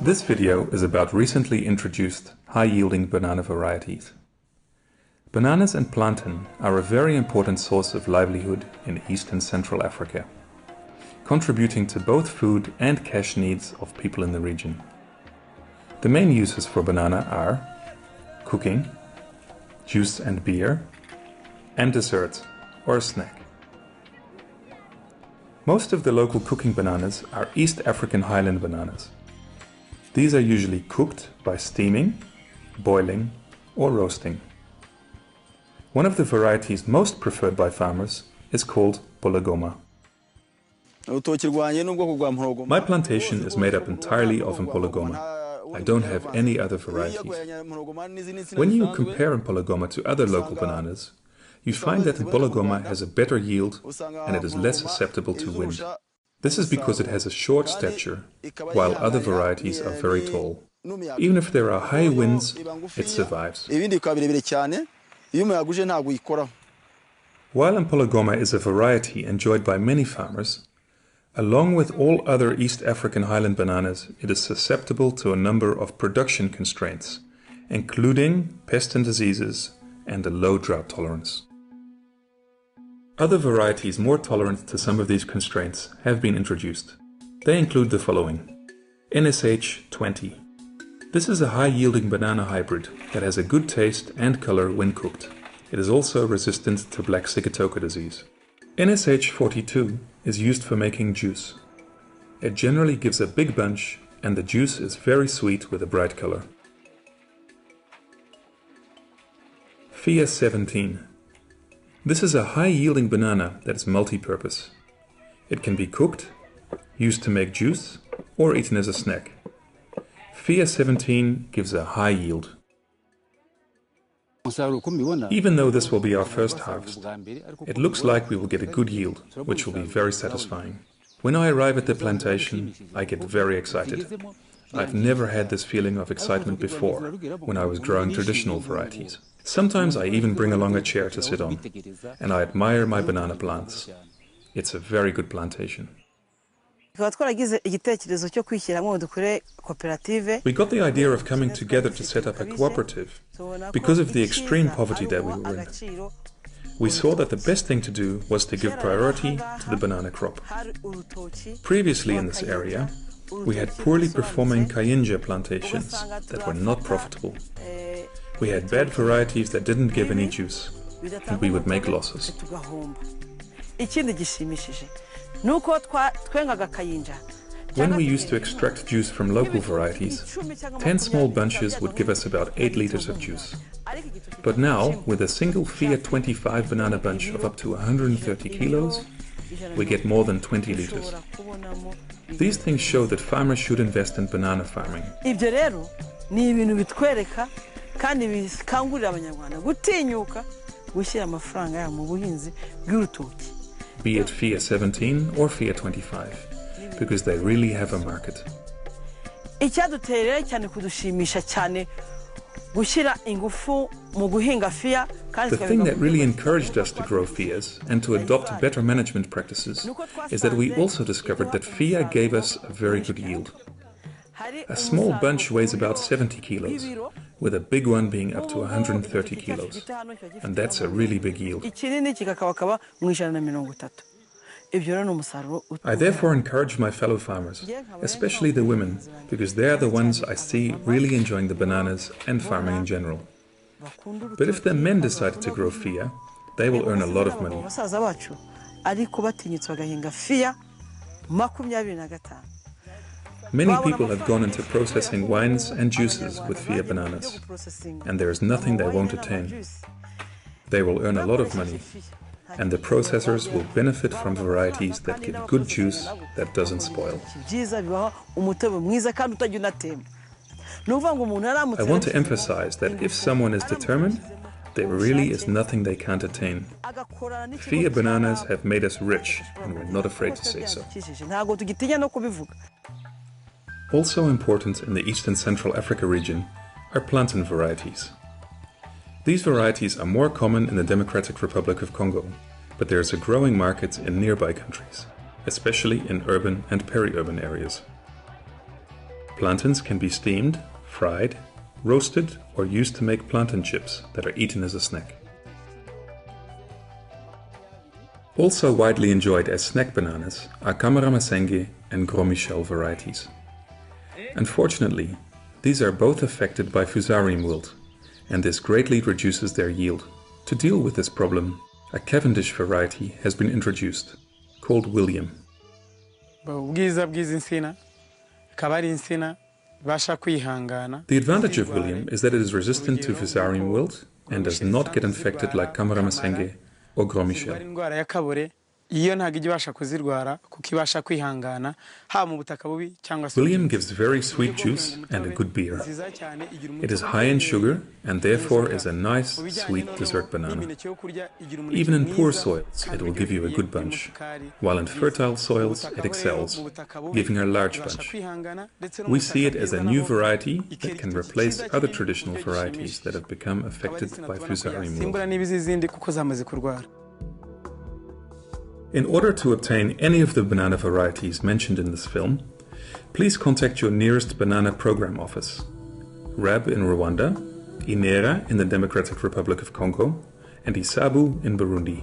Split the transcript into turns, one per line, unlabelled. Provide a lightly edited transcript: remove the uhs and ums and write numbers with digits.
This video is about recently introduced high-yielding banana varieties. Bananas and plantain are a very important source of livelihood in East and Central Africa, contributing to both food and cash needs of people in the region. The main uses for banana are cooking, juice and beer, and dessert or a snack. Most of the local cooking bananas are East African highland bananas. These are usually cooked by steaming, boiling, or roasting. One of the varieties most preferred by farmers is called Polygoma. My plantation is made up entirely of Polygoma. I don't have any other varieties. When you compare Polygoma to other local bananas, you find that Polygoma has a better yield and it is less susceptible to wind. This is because it has a short stature, while other varieties are very tall. Even if there are high winds, it survives. While Polygoma is a variety enjoyed by many farmers, along with all other East African highland bananas, it is susceptible to a number of production constraints, including pest and diseases and a low drought tolerance. Other varieties more tolerant to some of these constraints have been introduced. They include the following. NSH 20. This is a high-yielding banana hybrid that has a good taste and color when cooked. It is also resistant to black sigatoka disease. NSH 42 is used for making juice. It generally gives a big bunch and the juice is very sweet with a bright color. FIA 17. This is a high-yielding banana that is multi-purpose. It can be cooked, used to make juice, or eaten as a snack. FIA 17 gives a high yield. Even though this will be our first harvest, it looks like we will get a good yield, which will be very satisfying. When I arrive at the plantation, I get very excited. I've never had this feeling of excitement before, when I was growing traditional varieties. Sometimes I even bring along a chair to sit on, and I admire my banana plants. It's a very good plantation. We got the idea of coming together to set up a cooperative because of the extreme poverty that we were in. We saw that the best thing to do was to give priority to the banana crop. Previously in this area, we had poorly performing Kayinja plantations that were not profitable. We had bad varieties that didn't give any juice, and we would make losses. When we used to extract juice from local varieties, 10 small bunches would give us about 8 liters of juice. But now, with a single FIA 25 banana bunch of up to 130 kilos, we get more than 20 liters. These things show that farmers should invest in banana farming. Be it FIA 17 or FIA 25, because they really have a market. The thing that really encouraged us to grow FIAs and to adopt better management practices is that we also discovered that FIA gave us a very good yield. A small bunch weighs about 70 kilos, with a big one being up to 130 kilos, and that's a really big yield. I therefore encourage my fellow farmers, especially the women, because they are the ones I see really enjoying the bananas and farming in general. But if the men decided to grow FIA, they will earn a lot of money. Many people have gone into processing wines and juices with FIA bananas, and there is nothing they won't attain. They will earn a lot of money, and the processors will benefit from varieties that give good juice that doesn't spoil. I want to emphasize that if someone is determined, there really is nothing they can't attain. FIA bananas have made us rich, and we're not afraid to say so. Also important in the East and Central Africa region are plantain varieties. These varieties are more common in the Democratic Republic of Congo, but there is a growing market in nearby countries, especially in urban and peri-urban areas. Plantains can be steamed, fried, roasted, or used to make plantain chips that are eaten as a snack. Also widely enjoyed as snack bananas are Camaramasenge and Gros Michel varieties. Unfortunately, these are both affected by fusarium wilt, and this greatly reduces their yield. To deal with this problem, a Cavendish variety has been introduced, called William. The advantage of William is that it is resistant to fusarium wilt and does not get infected like Camaramasenge or Gros Michel. William gives very sweet juice and a good beer. It is high in sugar and therefore is a nice, sweet dessert banana. Even in poor soils, it will give you a good bunch, while in fertile soils, it excels, giving a large bunch. We see it as a new variety that can replace other traditional varieties that have become affected by fusarium wilt. In order to obtain any of the banana varieties mentioned in this film, please contact your nearest banana program office. RAB in Rwanda, INERA in the Democratic Republic of Congo, and ISABU in Burundi.